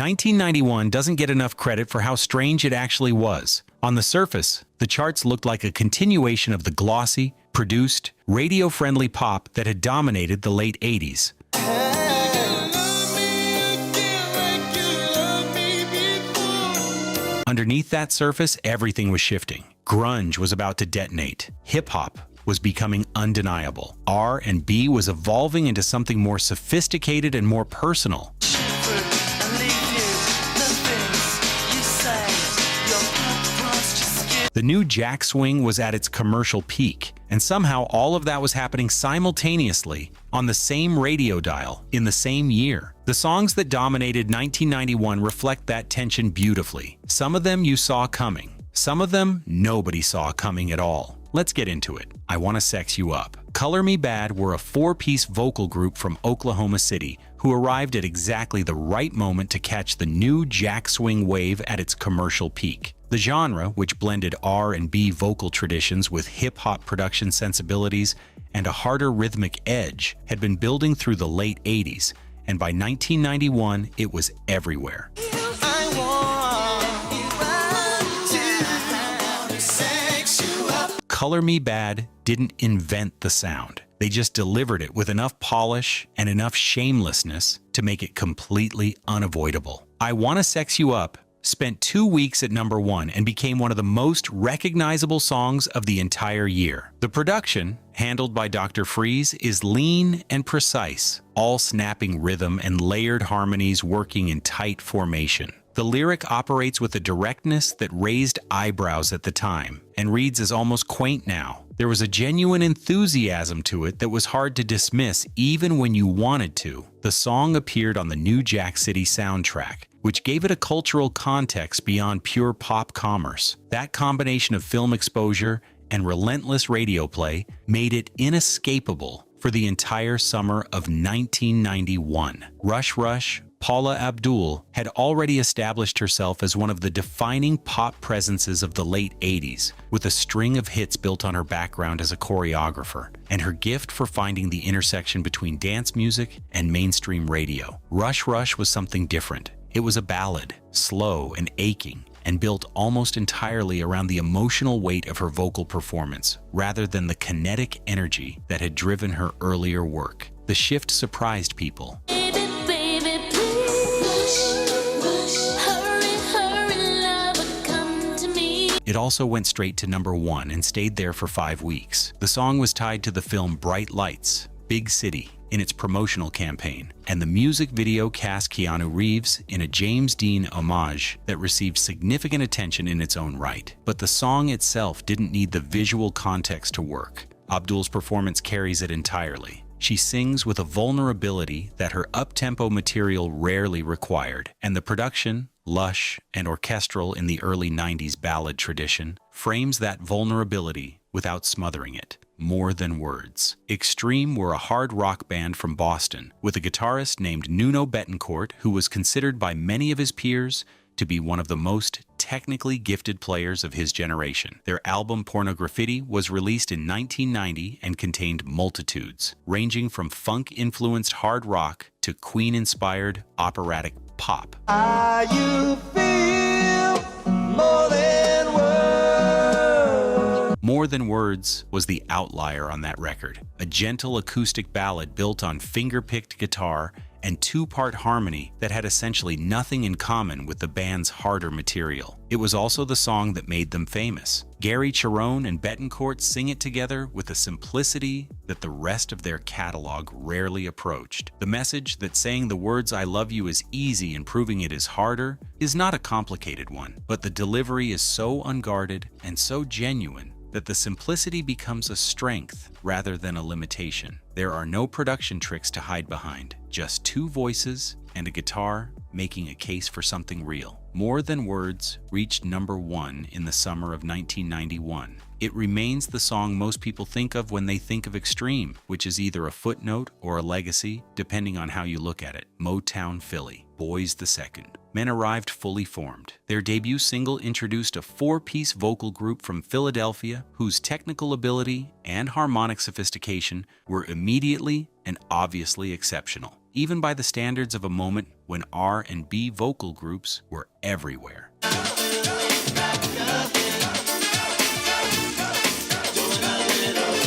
1991 doesn't get enough credit for how strange it actually was. On the surface, the charts looked like a continuation of the glossy, produced, radio-friendly pop that had dominated the late 80s. Underneath that surface, everything was shifting. Grunge was about to detonate. Hip-hop was becoming undeniable. R&B was evolving into something more sophisticated and more personal. The new jack swing was at its commercial peak, and somehow all of that was happening simultaneously on the same radio dial in the same year. The songs that dominated 1991 reflect that tension beautifully. Some of them you saw coming. Some of them nobody saw coming at all. Let's get into it. I Wanna Sex You Up. Color Me Badd were a four-piece vocal group from Oklahoma City who arrived at exactly the right moment to catch the new jack swing wave at its commercial peak. The genre, which blended R&B vocal traditions with hip-hop production sensibilities and a harder rhythmic edge, had been building through the late 80s, and by 1991, it was everywhere. Color Me Badd didn't invent the sound. They just delivered it with enough polish and enough shamelessness to make it completely unavoidable. I Wanna Sex You Up spent 2 weeks at #1 and became one of the most recognizable songs of the entire year. The production, handled by Dr. Freeze, is lean and precise, all snapping rhythm and layered harmonies working in tight formation. The lyric operates with a directness that raised eyebrows at the time and reads as almost quaint now. There was a genuine enthusiasm to it that was hard to dismiss even when you wanted to. The song appeared on the new Jack City soundtrack, which gave it a cultural context beyond pure pop commerce. That combination of film exposure and relentless radio play made it inescapable for the entire summer of 1991. Rush Rush, Paula Abdul, had already established herself as one of the defining pop presences of the late 80s, with a string of hits built on her background as a choreographer, and her gift for finding the intersection between dance music and mainstream radio. Rush Rush was something different. It was a ballad, slow and aching, and built almost entirely around the emotional weight of her vocal performance, rather than the kinetic energy that had driven her earlier work. The shift surprised people. It also went straight to #1 and stayed there for 5 weeks. The song was tied to the film Bright Lights, Big City in its promotional campaign, and the music video cast Keanu Reeves in a James Dean homage that received significant attention in its own right. But the song itself didn't need the visual context to work. Abdul's performance carries it entirely. She sings with a vulnerability that her up-tempo material rarely required, and the production, lush and orchestral in the early 90s ballad tradition, frames that vulnerability without smothering it. More Than Words. Extreme were a hard rock band from Boston, with a guitarist named Nuno Bettencourt who was considered by many of his peers to be one of the most technically gifted players of his generation. Their album Pornograffiti was released in 1990 and contained multitudes, ranging from funk-influenced hard rock to Queen-inspired operatic pop. You feel more than words. More Than Words was the outlier on that record, a gentle acoustic ballad built on finger-picked guitar and two-part harmony that had essentially nothing in common with the band's harder material. It was also the song that made them famous. Gary Cherone and Bettencourt sing it together with a simplicity that the rest of their catalog rarely approached. The message that saying the words "I love you" is easy and proving it is harder is not a complicated one, but the delivery is so unguarded and so genuine that the simplicity becomes a strength rather than a limitation. There are no production tricks to hide behind, just two voices and a guitar making a case for something real. More Than Words reached #1 in the summer of 1991. It remains the song most people think of when they think of Extreme, which is either a footnote or a legacy, depending on how you look at it. Motown Philly, Boys the Second. Men arrived fully formed. Their debut single introduced a four-piece vocal group from Philadelphia whose technical ability and harmonic sophistication were immediately and obviously exceptional. even by the standards of a moment when R&B vocal groups were everywhere.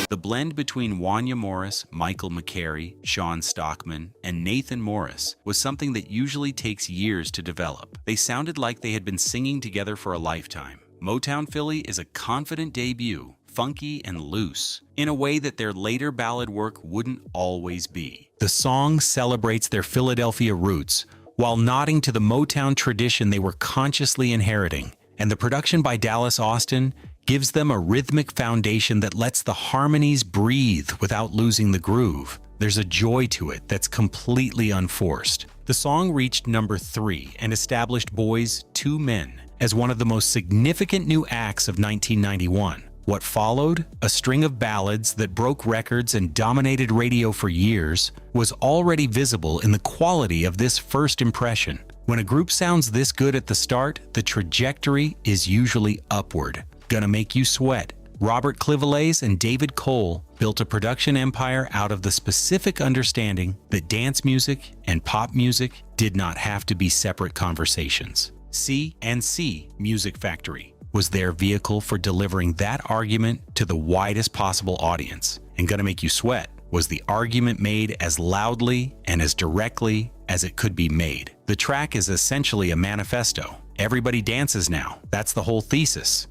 The blend between Wanya Morris, Michael McCary, Sean Stockman, and Nathan Morris was something that usually takes years to develop. They sounded like they had been singing together for a lifetime. Motown Philly is a confident debut, funky and loose, in a way that their later ballad work wouldn't always be. The song celebrates their Philadelphia roots, while nodding to the Motown tradition they were consciously inheriting, and the production by Dallas Austin gives them a rhythmic foundation that lets the harmonies breathe without losing the groove. There's a joy to it that's completely unforced. The song reached number 3 and established Boyz II Men as one of the most significant new acts of 1991. What followed, a string of ballads that broke records and dominated radio for years, was already visible in the quality of this first impression. When a group sounds this good at the start, the trajectory is usually upward. Gonna Make You Sweat. Robert Clivillés and David Cole built a production empire out of the specific understanding that dance music and pop music did not have to be separate conversations. C&C Music Factory was their vehicle for delivering that argument to the widest possible audience, and Gonna Make You Sweat was the argument made as loudly and as directly as it could be made. The track is essentially a manifesto. Everybody dances now. That's the whole thesis.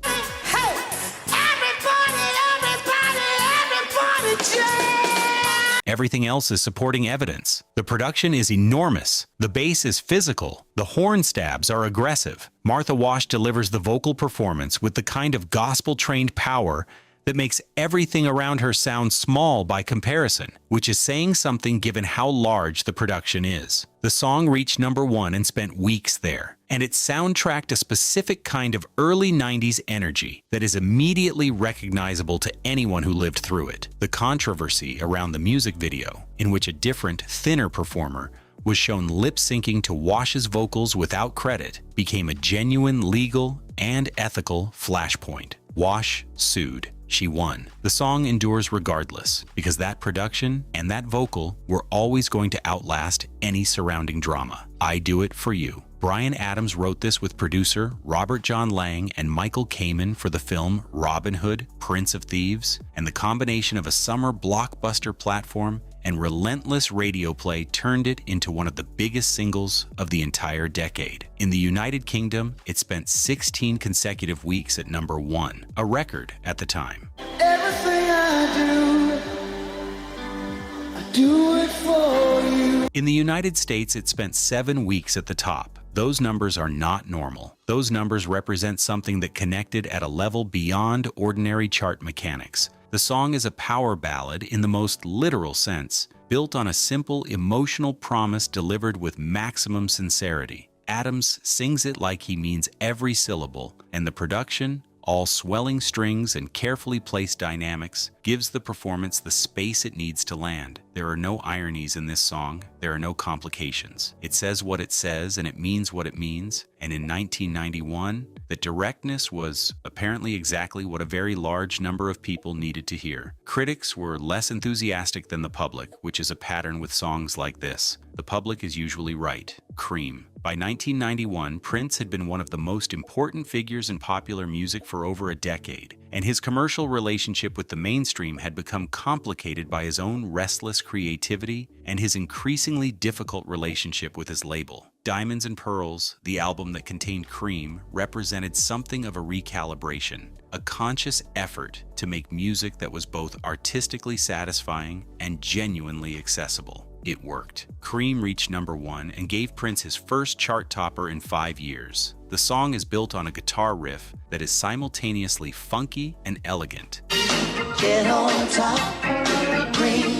Everything else is supporting evidence. The production is enormous. The bass is physical. The horn stabs are aggressive. Martha Wash delivers the vocal performance with the kind of gospel-trained power that makes everything around her sound small by comparison, which is saying something given how large the production is. The song reached number 1 and spent weeks there, and it soundtracked a specific kind of early 90s energy that is immediately recognizable to anyone who lived through it. The controversy around the music video, in which a different, thinner performer was shown lip-syncing to Wash's vocals without credit, became a genuine legal and ethical flashpoint. Wash sued. She won. The song endures regardless, because that production and that vocal were always going to outlast any surrounding drama. I Do It For You. Bryan Adams wrote this with producer Robert John Lang and Michael Kamen for the film Robin Hood, Prince of Thieves, and the combination of a summer blockbuster platform and relentless radio play turned it into one of the biggest singles of the entire decade. In the United Kingdom, it spent 16 consecutive weeks at number 1, a record at the time. Everything I do it for you. In the United States, it spent 7 weeks at the top. Those numbers are not normal. Those numbers represent something that connected at a level beyond ordinary chart mechanics. The song is a power ballad in the most literal sense, built on a simple emotional promise delivered with maximum sincerity. Adams sings it like he means every syllable, and the production, all swelling strings and carefully placed dynamics, gives the performance the space it needs to land. There are no ironies in this song. There are no complications. It says what it says and it means what it means. And in 1991, the directness was apparently exactly what a very large number of people needed to hear. Critics were less enthusiastic than the public, which is a pattern with songs like this. The public is usually right. Cream. By 1991, Prince had been one of the most important figures in popular music for over a decade, and his commercial relationship with the mainstream had become complicated by his own restless creativity and his increasingly difficult relationship with his label. Diamonds and Pearls, the album that contained Cream, represented something of a recalibration, a conscious effort to make music that was both artistically satisfying and genuinely accessible. It worked. Cream reached number 1 and gave Prince his first chart topper in 5 years. The song is built on a guitar riff that is simultaneously funky and elegant. Get on top, Cream.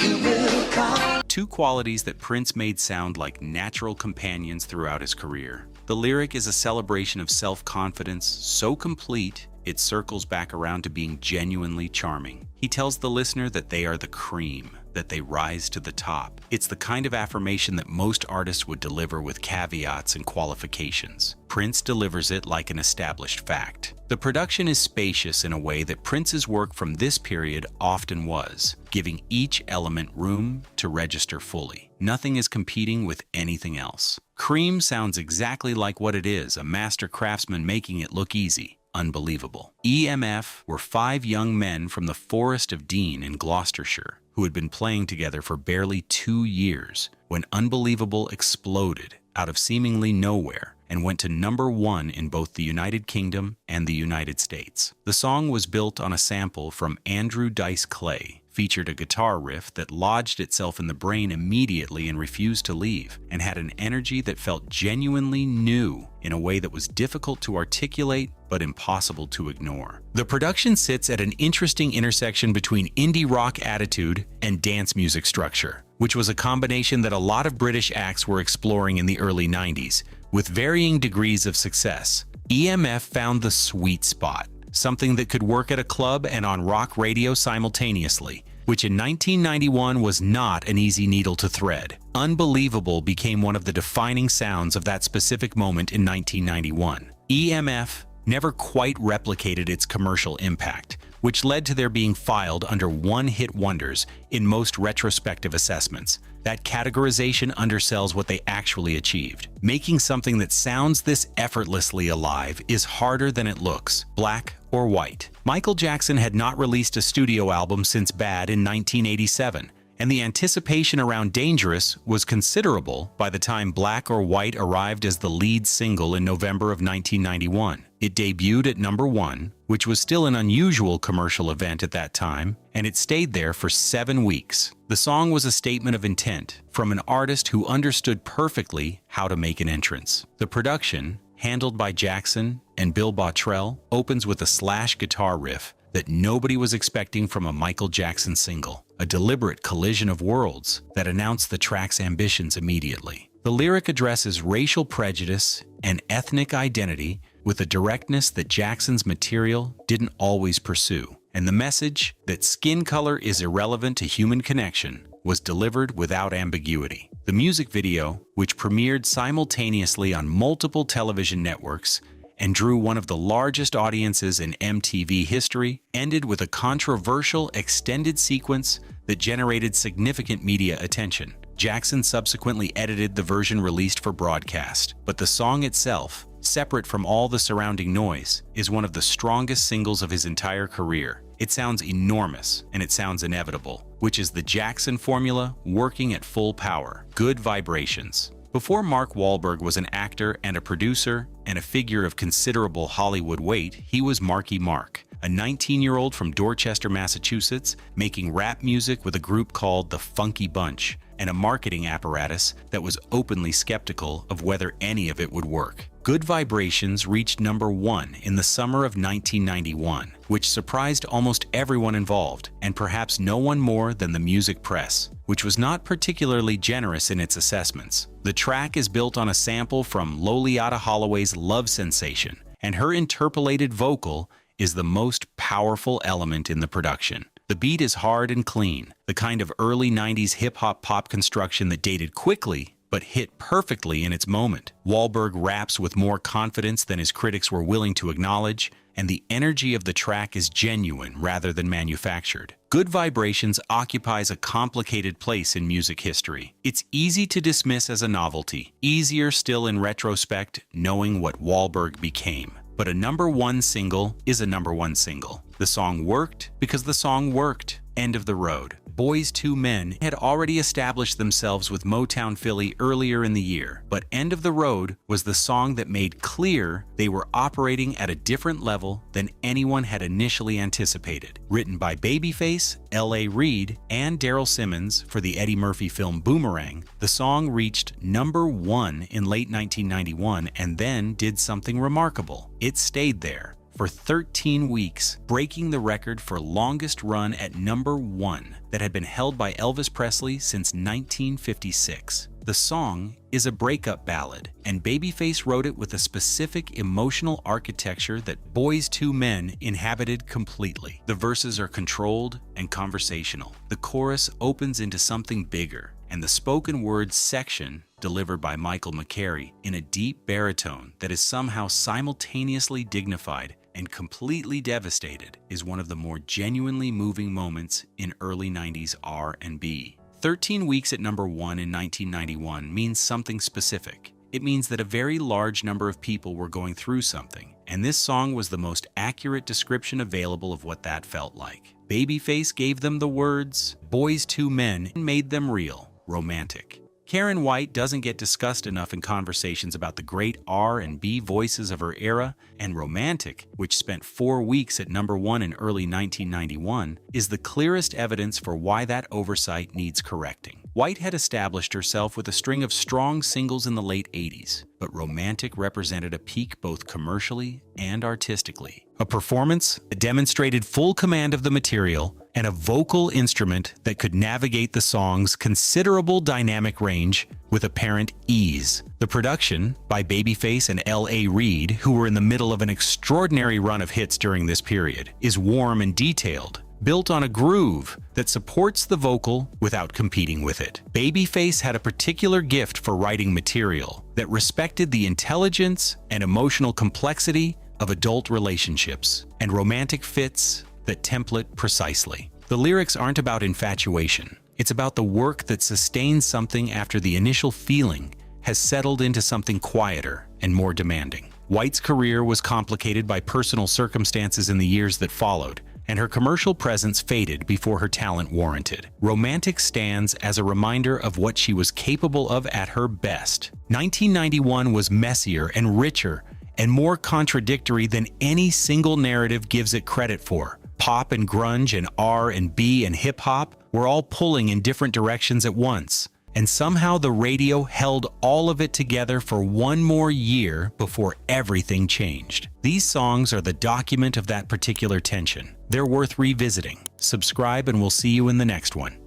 You will come. Two qualities that Prince made sound like natural companions throughout his career. The lyric is a celebration of self-confidence so complete it circles back around to being genuinely charming. He tells the listener that they are the cream, that they rise to the top. It's the kind of affirmation that most artists would deliver with caveats and qualifications. Prince delivers it like an established fact. The production is spacious in a way that Prince's work from this period often was, giving each element room to register fully. Nothing is competing with anything else. Cream sounds exactly like what it is, a master craftsman making it look easy. Unbelievable. EMF were 5 young men from the Forest of Dean in Gloucestershire who had been playing together for barely 2 years when Unbelievable exploded out of seemingly nowhere and went to #1 in both the United Kingdom and the United States. The song was built on a sample from Andrew Dice Clay, featured a guitar riff that lodged itself in the brain immediately and refused to leave, and had an energy that felt genuinely new in a way that was difficult to articulate but impossible to ignore. The production sits at an interesting intersection between indie rock attitude and dance music structure, which was a combination that a lot of British acts were exploring in the early 90s, with varying degrees of success. EMF found the sweet spot, something that could work at a club and on rock radio simultaneously, which in 1991 was not an easy needle to thread. Unbelievable became one of the defining sounds of that specific moment in 1991. EMF never quite replicated its commercial impact, which led to their being filed under one-hit wonders in most retrospective assessments. That categorization undersells what they actually achieved. Making something that sounds this effortlessly alive is harder than it looks, black or white. Michael Jackson had not released a studio album since Bad in 1987, and the anticipation around Dangerous was considerable by the time Black or White arrived as the lead single in November of 1991. It debuted at #1, which was still an unusual commercial event at that time, and it stayed there for 7 weeks. The song was a statement of intent from an artist who understood perfectly how to make an entrance. The production, handled by Jackson and Bill Bottrell, opens with a slash guitar riff that nobody was expecting from a Michael Jackson single, a deliberate collision of worlds that announced the track's ambitions immediately. The lyric addresses racial prejudice and ethnic identity with a directness that Jackson's material didn't always pursue, and the message that skin color is irrelevant to human connection was delivered without ambiguity. The music video, which premiered simultaneously on multiple television networks and drew one of the largest audiences in MTV history, ended with a controversial extended sequence that generated significant media attention. Jackson subsequently edited the version released for broadcast, but the song itself, separate from all the surrounding noise, is one of the strongest singles of his entire career. It sounds enormous, and it sounds inevitable, which is the Jackson formula working at full power. Good vibrations. Before Mark Wahlberg was an actor and a producer and a figure of considerable Hollywood weight, he was Marky Mark, a 19-year-old from Dorchester, Massachusetts, making rap music with a group called the Funky Bunch, and a marketing apparatus that was openly skeptical of whether any of it would work. Good Vibrations reached #1 in the summer of 1991, which surprised almost everyone involved, and perhaps no one more than the music press, which was not particularly generous in its assessments. The track is built on a sample from Loleatta Holloway's Love Sensation, and her interpolated vocal is the most powerful element in the production. The beat is hard and clean, the kind of early 90s hip-hop pop construction that dated quickly but hit perfectly in its moment. Wahlberg raps with more confidence than his critics were willing to acknowledge, and the energy of the track is genuine rather than manufactured. Good Vibrations occupies a complicated place in music history. It's easy to dismiss as a novelty, easier still in retrospect knowing what Wahlberg became. But a #1 single is a #1 single. The song worked because the song worked. End of the road. Boyz II Men had already established themselves with Motown Philly earlier in the year, but End of the Road was the song that made clear they were operating at a different level than anyone had initially anticipated. Written by Babyface, L.A. Reid, and Daryl Simmons for the Eddie Murphy film Boomerang, the song reached #1 in late 1991 and then did something remarkable. It stayed there for 13 weeks, breaking the record for longest run at #1 that had been held by Elvis Presley since 1956. The song is a breakup ballad, and Babyface wrote it with a specific emotional architecture that Boyz II Men inhabited completely. The verses are controlled and conversational. The chorus opens into something bigger, and the spoken word section delivered by Michael McCary in a deep baritone that is somehow simultaneously dignified and completely devastated is one of the more genuinely moving moments in early 90s R&B. 13 weeks at number 1 in 1991 means something specific. It means that a very large number of people were going through something, and this song was the most accurate description available of what that felt like. Babyface gave them the words, "Boys to Men," and made them real, romantic. Karen White doesn't get discussed enough in conversations about the great R&B voices of her era, and Romantic, which spent 4 weeks at number 1 in early 1991, is the clearest evidence for why that oversight needs correcting. White had established herself with a string of strong singles in the late 80s, but Romantic represented a peak both commercially and artistically. A performance that demonstrated full command of the material and a vocal instrument that could navigate the song's considerable dynamic range with apparent ease. The production, by Babyface and L.A. Reid, who were in the middle of an extraordinary run of hits during this period, is warm and detailed, built on a groove that supports the vocal without competing with it. Babyface had a particular gift for writing material that respected the intelligence and emotional complexity of adult relationships, and Romantic fits that template precisely. The lyrics aren't about infatuation. It's about the work that sustains something after the initial feeling has settled into something quieter and more demanding. White's career was complicated by personal circumstances in the years that followed, and her commercial presence faded before her talent warranted. Romantic stands as a reminder of what she was capable of at her best. 1991 was messier and richer and more contradictory than any single narrative gives it credit for. Pop and grunge and R&B and hip-hop were all pulling in different directions at once, and somehow the radio held all of it together for one more year before everything changed. These songs are the document of that particular tension. They're worth revisiting. Subscribe and we'll see you in the next one.